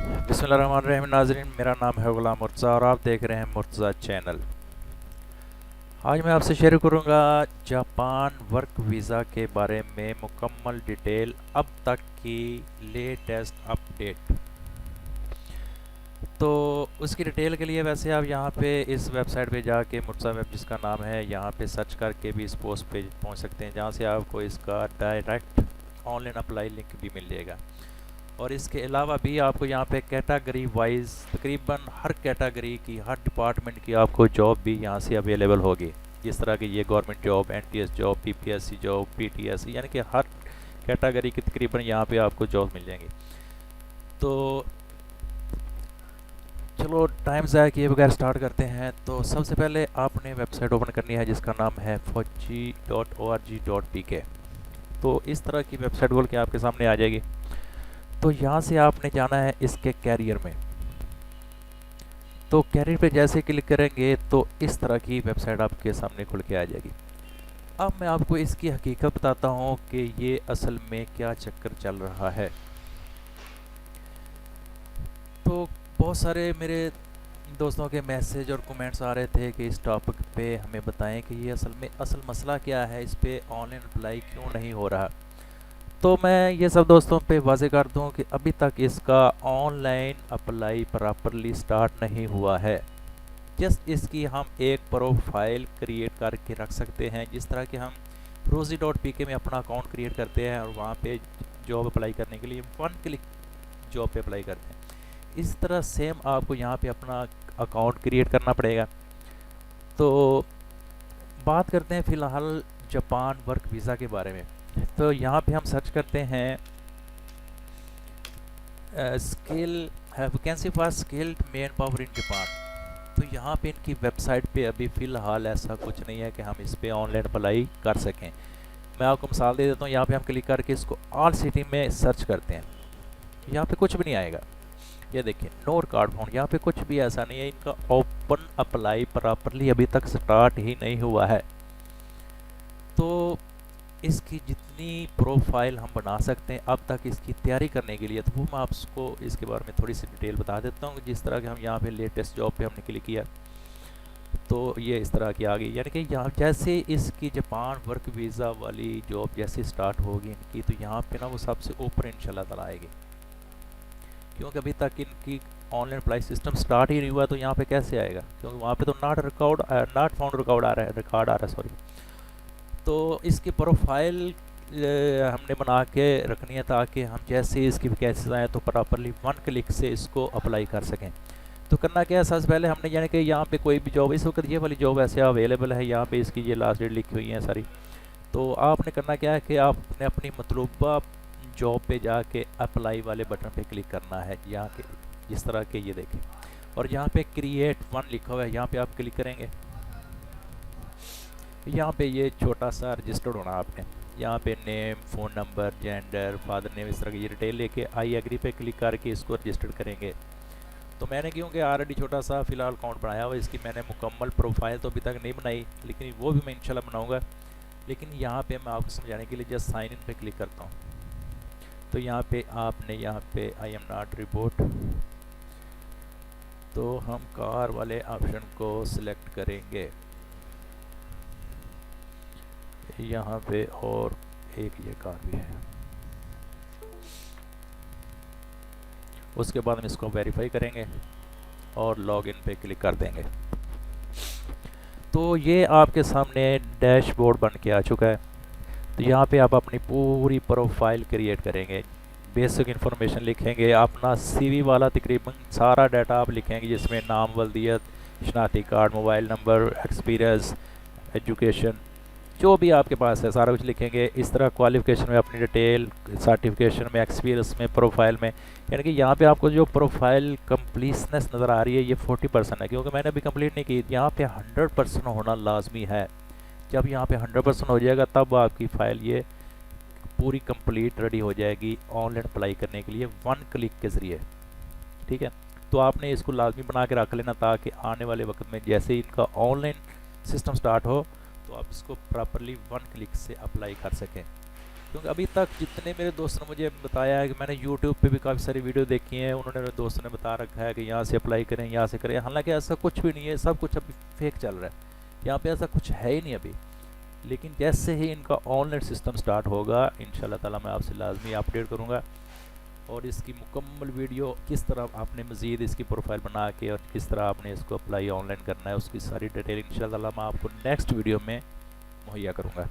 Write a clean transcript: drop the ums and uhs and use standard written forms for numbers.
बिस्मिल्लाहिर्रहमानिर्रहीम नाज़रीन, मेरा नाम है गुलाम मुर्तज़ा और आप देख रहे हैं मुर्तज़ा चैनल। आज मैं आपसे शेयर करूंगा जापान वर्क वीज़ा के बारे में मुकम्मल डिटेल, अब तक की लेटेस्ट अपडेट। तो उसकी डिटेल के लिए वैसे आप यहाँ पे इस वेबसाइट पे जाके मुर्तज़ा वेब जिसका नाम है, यहाँ पे सर्च करके भी इस पोस्ट पे पहुँच सकते हैं, जहाँ से आपको इसका डायरेक्ट ऑनलाइन अप्लाई लिंक भी मिल जाएगा। और इसके अलावा भी आपको यहाँ पे कैटेगरी वाइज तकरीबन हर कैटेगरी की, हर डिपार्टमेंट की आपको जॉब भी यहाँ से अवेलेबल होगी। जिस तरह की ये government job, NTS job, PPSC job, PTS, यानी कि हर कैटेगरी की तकरीबन यहाँ पे आपको जॉब मिल जाएंगी। तो चलो टाइम ज़ाया किए बगैर स्टार्ट करते हैं। तो सबसे पहले आपने वेबसाइट ओपन करनी है जिसका नाम है fauji.org.pk। तो इस तरह की वेबसाइट बोल के आपके सामने आ जाएगी। तो यहाँ से आपने जाना है इसके कैरियर में। तो कैरियर पे जैसे क्लिक करेंगे तो इस तरह की वेबसाइट आपके सामने खुल के आ जाएगी। अब मैं आपको इसकी हकीकत बताता हूँ कि ये असल में क्या चक्कर चल रहा है। तो बहुत सारे मेरे दोस्तों के मैसेज और कमेंट्स आ रहे थे कि इस टॉपिक पे हमें बताएं कि ये असल मसला क्या है, इस पे ऑनलाइन अप्लाई क्यों नहीं हो रहा। तो मैं ये सब दोस्तों पे वाज़ेह कर दूं कि अभी तक इसका ऑनलाइन अप्लाई प्रॉपरली स्टार्ट नहीं हुआ है। जस्ट इसकी हम एक प्रोफाइल क्रिएट करके रख सकते हैं, जिस तरह के हम rosie.pk में अपना अकाउंट क्रिएट करते हैं और वहाँ पे जॉब अप्लाई करने के लिए वन क्लिक जॉब पे अप्लाई करते हैं। इस तरह सेम आपको यहाँ पे अपना अकाउंट क्रिएट करना पड़ेगा। तो बात करते हैं फ़िलहाल जापान वर्क वीज़ा के बारे में। तो यहाँ पे हम सर्च करते हैं skill vacancy for skilled man power in Japan. तो यहाँ पे इनकी वेबसाइट पे अभी फ़िलहाल ऐसा कुछ नहीं है कि हम इस पे ऑनलाइन अप्लाई कर सकें। मैं आपको मिसाल दे देता हूँ। यहाँ पे हम क्लिक करके इसको ऑल सिटी में सर्च करते हैं, यहाँ पे कुछ भी नहीं आएगा। ये देखिए, नो रिकॉर्ड फाउंड, यहाँ पे कुछ भी ऐसा नहीं है। इनका ओपन अप्लाई प्रॉपरली अभी तक स्टार्ट ही नहीं हुआ है। तो इसकी जितनी प्रोफाइल हम बना सकते हैं अब तक इसकी तैयारी करने के लिए, तो वो मैं आपको इसके बारे में थोड़ी सी डिटेल बता देता हूँ। जिस तरह के हम यहाँ पे लेटेस्ट जॉब पे हमने क्लिक किया तो ये इस तरह की आ गई। यानी कि यहाँ जैसे इसकी जापान वर्क वीज़ा वाली जॉब जैसे स्टार्ट होगी इनकी, तो यहाँ पे ना वो सबसे ऊपर इंशाल्लाह ताला आएगी। क्योंकि अभी तक इनकी ऑनलाइन अप्लाई सिस्टम स्टार्ट ही नहीं हुआ, तो यहाँ पे कैसे आएगा? क्योंकि वहाँ पे तो नॉट फाउंड रिकॉर्ड आ रहा है सॉरी। तो इसकी प्रोफाइल हमने बना के रखनी है ताकि हम जैसे इसकी वैकेंसीज आए तो प्रॉपरली वन क्लिक से इसको अप्लाई कर सकें। तो करना क्या है, सबसे पहले हमने यानी कि यहाँ पे कोई भी जॉब, इस वक्त ये वाली जॉब ऐसे अवेलेबल है, यहाँ पे इसकी ये लास्ट डेट लिखी हुई है सारी। तो आपने करना क्या है कि आपने अपनी मतलूबा जॉब पे जाके अप्लाई वाले बटन पे क्लिक करना है, यहाँ के जिस तरह के ये देखें, और यहाँ पे क्रिएट वन लिखा हुआ है, यहाँ पे आप क्लिक करेंगे। यहाँ पे ये छोटा सा रजिस्टर्ड होना आपने, यहाँ पे name, phone number, gender, father name, इस तरह की ये डिटेल लेके आई एग्री पे क्लिक करके इसको रजिस्टर्ड करेंगे। तो मैंने क्योंकि ऑलरेडी छोटा सा फ़िलहाल अकाउंट बनाया हुआ, इसकी मैंने मुकम्मल प्रोफाइल तो अभी तक नहीं बनाई, लेकिन वो भी मैं इंशाल्लाह बनाऊँगा। लेकिन यहाँ पे मैं आपको समझाने के लिए जस्ट साइन इन पे क्लिक करता हूँ। तो यहाँ पे आपने यहाँ पे आई एम नॉट रिपोर्ट, तो हम कार वाले ऑप्शन को सिलेक्ट करेंगे यहाँ पे, और एक ये कार भी है। उसके बाद हम इसको वेरीफाई करेंगे और लॉगिन पे क्लिक कर देंगे। तो ये आपके सामने डैशबोर्ड बन के आ चुका है। तो यहाँ पे आप अपनी पूरी प्रोफाइल क्रिएट करेंगे, बेसिक इन्फॉर्मेशन लिखेंगे, अपना सीवी वाला तकरीबन सारा डाटा आप लिखेंगे, जिसमें नाम, वल्दियत, शनाख्ती card, mobile number, experience, education, जो भी आपके पास है सारा कुछ लिखेंगे। इस तरह क्वालिफिकेशन में अपनी डिटेल, सर्टिफिकेशन में, एक्सपीरियंस में, प्रोफाइल में, यानी कि यहाँ पे आपको जो प्रोफाइल कंप्लीटनेस नज़र आ रही है ये 40% है, क्योंकि मैंने अभी कंप्लीट नहीं की। यहाँ पे 100% होना लाजमी है। जब यहाँ पे 100% हो जाएगा तब आपकी फ़ाइल ये पूरी कंप्लीट रेडी हो जाएगी ऑनलाइन अप्लाई करने के लिए वन क्लिक के ज़रिए। ठीक है, तो आपने इसको लाजमी बना के रख लेना ताकि आने वाले वक्त में जैसे इनका ऑनलाइन सिस्टम स्टार्ट हो तो आप इसको प्रॉपरली वन क्लिक से अप्लाई कर सकें। क्योंकि अभी तक जितने मेरे दोस्तों ने मुझे बताया है कि मैंने यूट्यूब पे भी काफ़ी सारी वीडियो देखी हैं, उन्होंने मेरे दोस्तों ने बता रखा है कि यहाँ से अप्लाई करें, यहाँ से करें, हालांकि ऐसा कुछ भी नहीं है, सब कुछ अभी फेक चल रहा है, यहाँ पे ऐसा कुछ है ही नहीं अभी। लेकिन जैसे ही इनका ऑनलाइन सिस्टम स्टार्ट होगा इंशाल्लाह ताला मैं आपसे लाजमी अपडेट करूँगा, और इसकी मुकम्मल वीडियो किस तरह आपने मज़ीद इसकी प्रोफाइल बना के और किस तरह आपने इसको अप्लाई ऑनलाइन करना है, उसकी सारी डिटेल इंशाल्लाह मैं आपको नेक्स्ट वीडियो में मुहैया करूँगा।